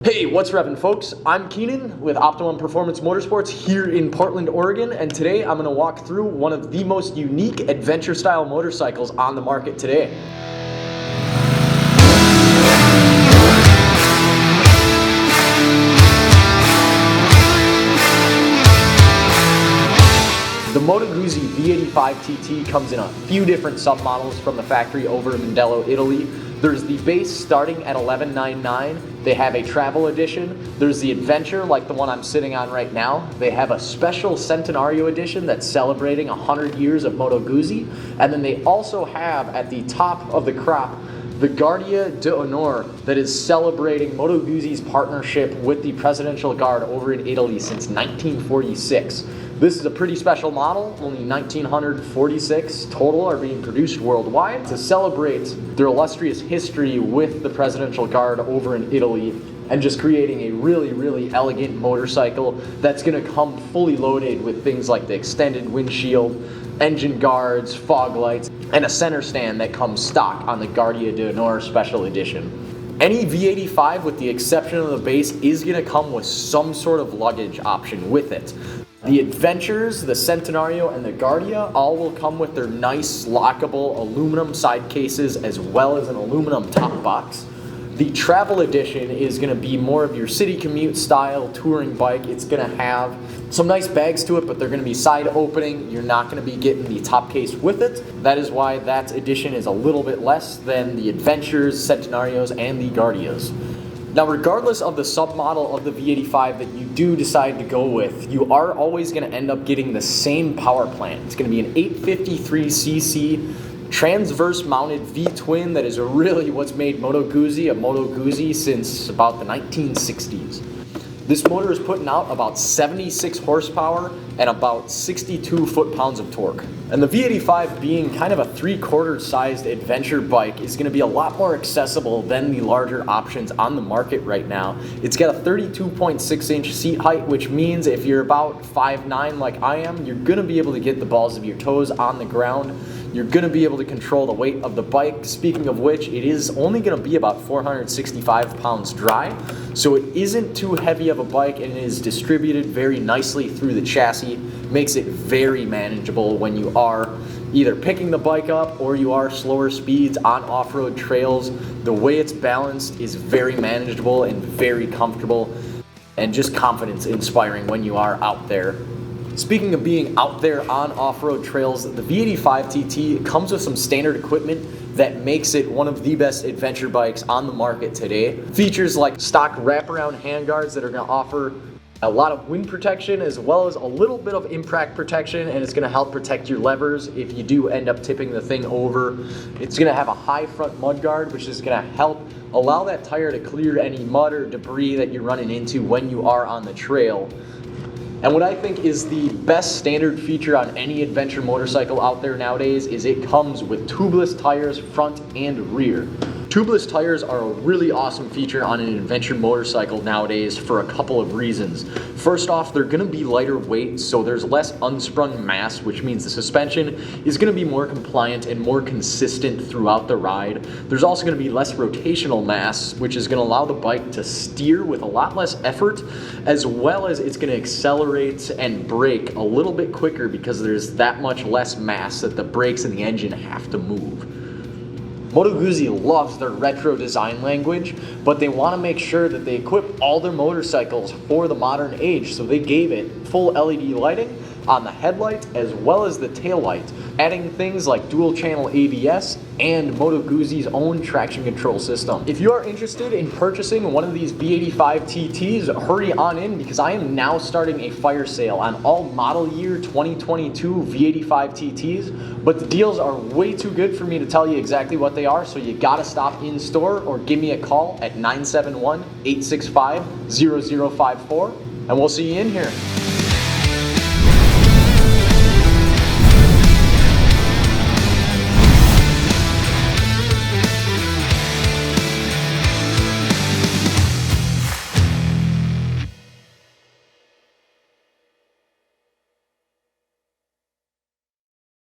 Hey, what's revvin', folks? I'm Keenan with Optimum Performance Motorsports here in Portland, Oregon, and today I'm going to walk through one of the most unique adventure-style motorcycles on the market today. The Moto Guzzi V85TT comes in a few different submodels from the factory over in Bellevue, Italy. There's the base starting at $11,999. They have a travel edition. There's the Adventure, like the one I'm sitting on right now. They have a special Centenario edition that's celebrating 100 years of Moto Guzzi. And then they also have, at the top of the crop, the Guardia d'Onore that is celebrating Moto Guzzi's partnership with the Presidential Guard over in Italy since 1946. This is a pretty special model. Only 1,946 total are being produced worldwide to celebrate their illustrious history with the Presidential Guard over in Italy, and just creating a really elegant motorcycle that's going to come fully loaded with things like the extended windshield, engine guards, fog lights, and a center stand that comes stock on the Guardia d'Onore Special Edition. Any V85, with the exception of the base, is going to come with some sort of luggage option with it. The Adventures, the Centenario, and the Guardia all will come with their nice lockable aluminum side cases as well as an aluminum top box. The Travel Edition is going to be more of your city commute style touring bike. It's going to have some nice bags to it, but they're going to be side opening. You're not going to be getting the top case with it. That is why that edition is a little bit less than the Adventures, Centenarios, and the Guardias. Now, regardless of the submodel of the V85 that you do decide to go with, you are always going to end up getting the same power plant. It's going to be an 853cc transverse mounted V-twin that is really what's made Moto Guzzi a Moto Guzzi since about the 1960s. This motor is putting out about 76 horsepower and about 62 foot-pounds of torque. And the V85, being kind of a 3/4 sized adventure bike, is going to be a lot more accessible than the larger options on the market right now. It's got a 32.6-inch seat height, which means if you're about 5'9" like I am, you're going to be able to get the balls of your toes on the ground. You're going to be able to control the weight of the bike. Speaking of which, it is only going to be about 465 pounds dry, so it isn't too heavy of a bike, and it is distributed very nicely through the chassis. Makes it very manageable when you are either picking the bike up or you are slower speeds on off-road trails. The way it's balanced is very manageable and very comfortable, and just confidence inspiring when you are out there. Speaking of being out there on off-road trails, the V85TT comes with some standard equipment that makes it one of the best adventure bikes on the market today. Features like stock wraparound handguards that are going to offer a lot of wind protection as well as a little bit of impact protection, and it's going to help protect your levers if you do end up tipping the thing over. It's going to have a high front mud guard, which is going to help allow that tire to clear any mud or debris that you're running into when you are on the trail. And what I think is the best standard feature on any adventure motorcycle out there nowadays is it comes with tubeless tires front and rear. Tubeless tires are a really awesome feature on an adventure motorcycle nowadays for a couple of reasons. First off, they're going to be lighter weight, so there's less unsprung mass, which means the suspension is going to be more compliant and more consistent throughout the ride. There's also going to be less rotational mass, which is going to allow the bike to steer with a lot less effort, as well as it's going to accelerate and brake a little bit quicker because there's that much less mass that the brakes and the engine have to move. Moto Guzzi loves their retro design language, but they want to make sure that they equip all their motorcycles for the modern age, so they gave it full LED lighting on the headlight as well as the tail light, adding things like dual channel ABS and Moto Guzzi's own traction control system. If you are interested in purchasing one of these V85TTs, hurry on in, because I am now starting a fire sale on all model year 2022 V85TTs, but the deals are way too good for me to tell you exactly what they are, so you gotta stop in store or give me a call at 971-865-0054, and we'll see you in here.